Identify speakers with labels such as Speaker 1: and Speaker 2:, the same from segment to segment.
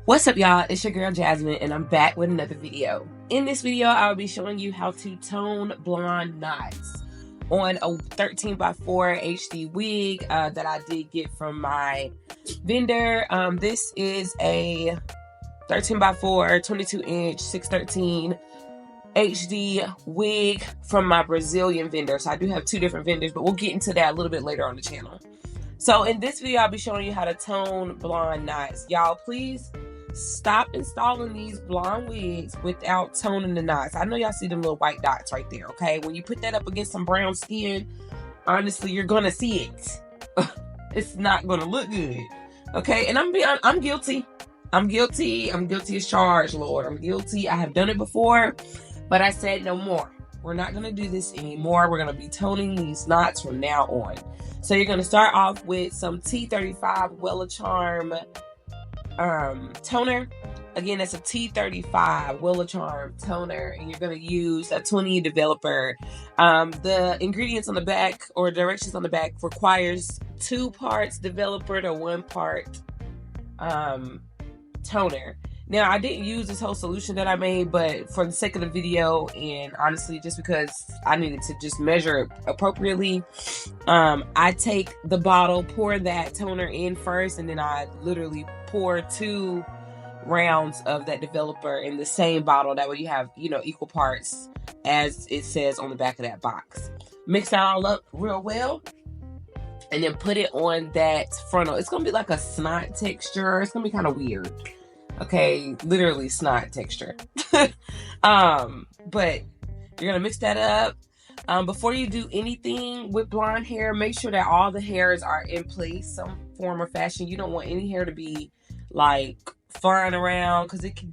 Speaker 1: What's up, y'all? It's your girl Jasmine, and I'm back with another video. In this video, I'll be showing you how to tone blonde knots on a 13x4 HD wig that I did get from my vendor. This is a 13x4 22-inch 613 HD wig from my Brazilian vendor. So I do have two different vendors, but we'll get into that a little bit later on the channel. So in this video, I'll be showing you how to tone blonde knots. Y'all, please stop installing these blonde wigs without toning the knots. I know y'all see them little white dots right there, okay? When you put that up against some brown skin, honestly, you're gonna see it. It's not gonna look good, okay? And I'm guilty. I'm guilty as charged, Lord. I'm guilty. I have done it before, but I said no more. We're not gonna do this anymore. We're gonna be toning these knots from now on. So you're gonna start off with some T35 Wella Charm toner. Again, that's a T35 Wella Charm toner, and you're going to use a 20 developer. The ingredients on the back, or directions on the back, requires 2 parts developer to 1 part toner. Now, I didn't use this whole solution that I made, but for the sake of the video, and honestly, just because I needed to just measure it appropriately, I take the bottle, pour that toner in first, and then I literally pour 2 rounds of that developer in the same bottle. That way you have, equal parts as it says on the back of that box. Mix that all up real well, and then put it on that frontal. It's going to be like a snot texture. It's going to be kind of weird. Okay, literally snot texture. But you're gonna mix that up. Before you do anything with blonde hair, make sure that all the hairs are in place, some form or fashion. You don't want any hair to be like flying around, because it could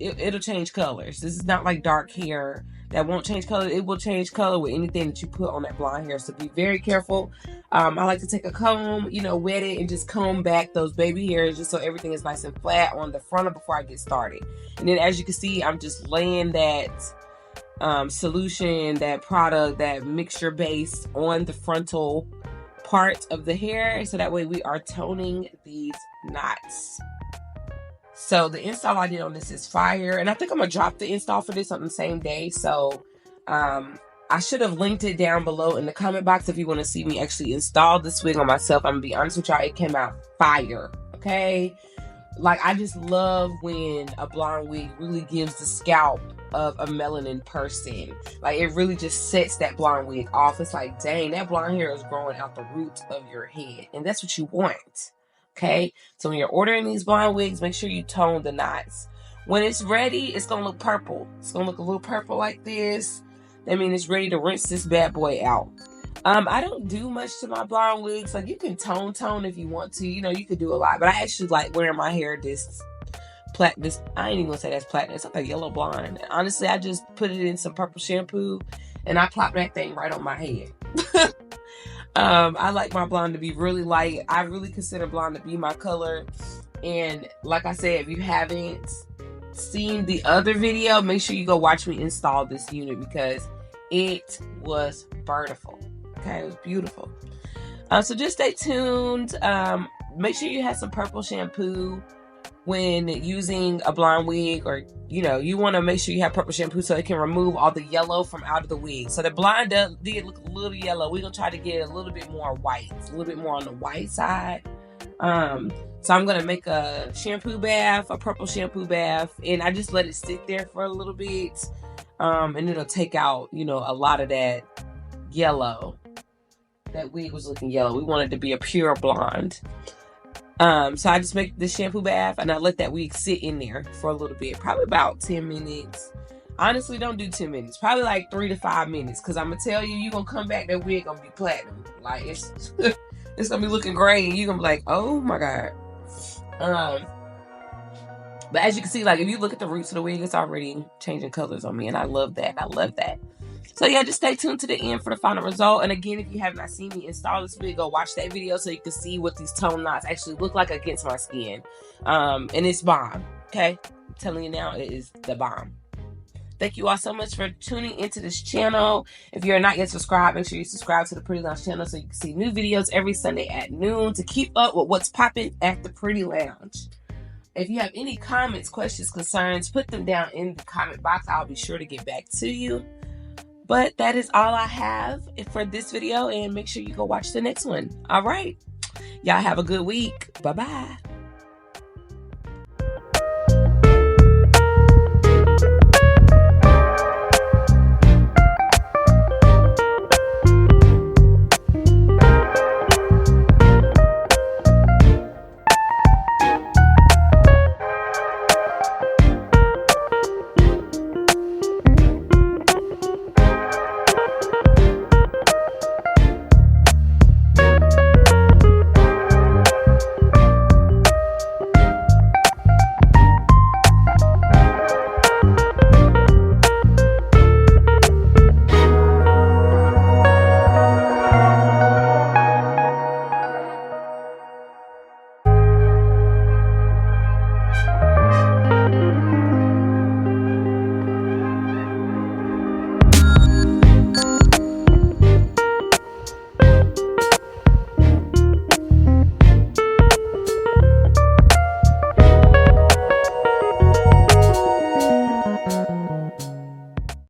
Speaker 1: it'll change colors. This is not like dark hair that won't change color. It will change color with anything that you put on that blonde hair. So be very careful. I like to take a comb, wet it and just comb back those baby hairs just so everything is nice and flat on the frontal before I get started. And then as you can see, I'm just laying that solution, that product, that mixture base on the frontal part of the hair. So that way we are toning these knots. So the install I did on this is fire. And I think I'm going to drop the install for this on the same day. So I should have linked it down below in the comment box if you want to see me actually install this wig on myself. I'm going to be honest with y'all, it came out fire. Okay? Like, I just love when a blonde wig really gives the scalp of a melanin person. Like, it really just sets that blonde wig off. It's like, dang, that blonde hair is growing out the roots of your head. And that's what you want. Okay, so when you're ordering these blonde wigs, make sure you tone the knots. When it's ready, it's gonna look purple. It's gonna look a little purple like this. That means it's ready to rinse this bad boy out. I don't do much to my blonde wigs. Like, you can tone if you want to. You could do a lot. But I actually like wearing my hair this, I ain't even gonna say that's platinum. It's like a yellow blonde. Honestly, I just put it in some purple shampoo and I plop that thing right on my head. I like my blonde to be really light. I really consider blonde to be my color. And like I said, if you haven't seen the other video, make sure you go watch me install this unit because it was beautiful. Okay, it was beautiful. So just stay tuned. Make sure you have some purple shampoo when using a blonde wig, or you want to make sure you have purple shampoo so it can remove all the yellow from out of the wig. So the blonde did look a little yellow. We're gonna try to get it a little bit more white, a little bit more on the white side. So I'm gonna make a shampoo bath, a purple shampoo bath, and I just let it sit there for a little bit, and it'll take out a lot of that yellow. That wig was looking yellow. We want it to be a pure blonde. So I just make the shampoo bath and I let that wig sit in there for a little bit, probably about 10 minutes. Honestly, don't do 10 minutes, probably like 3 to 5 minutes, because I'm gonna tell you're gonna come back, that wig gonna be platinum. Like, it's it's gonna be looking gray and you're gonna be like, oh my god. But as you can see, like, if you look at the roots of the wig, it's already changing colors on me, and I love that. So yeah, just stay tuned to the end for the final result. And again, if you have not seen me install this wig, go watch that video so you can see what these tone knots actually look like against my skin. And it's bomb, okay? I'm telling you now, it is the bomb. Thank you all so much for tuning into this channel. If you're not yet subscribed, make sure you subscribe to the Pretty Lounge channel so you can see new videos every Sunday at noon to keep up with what's popping at the Pretty Lounge. If you have any comments, questions, concerns, put them down in the comment box. I'll be sure to get back to you. But that is all I have for this video, and make sure you go watch the next one. All right. Y'all have a good week. Bye-bye.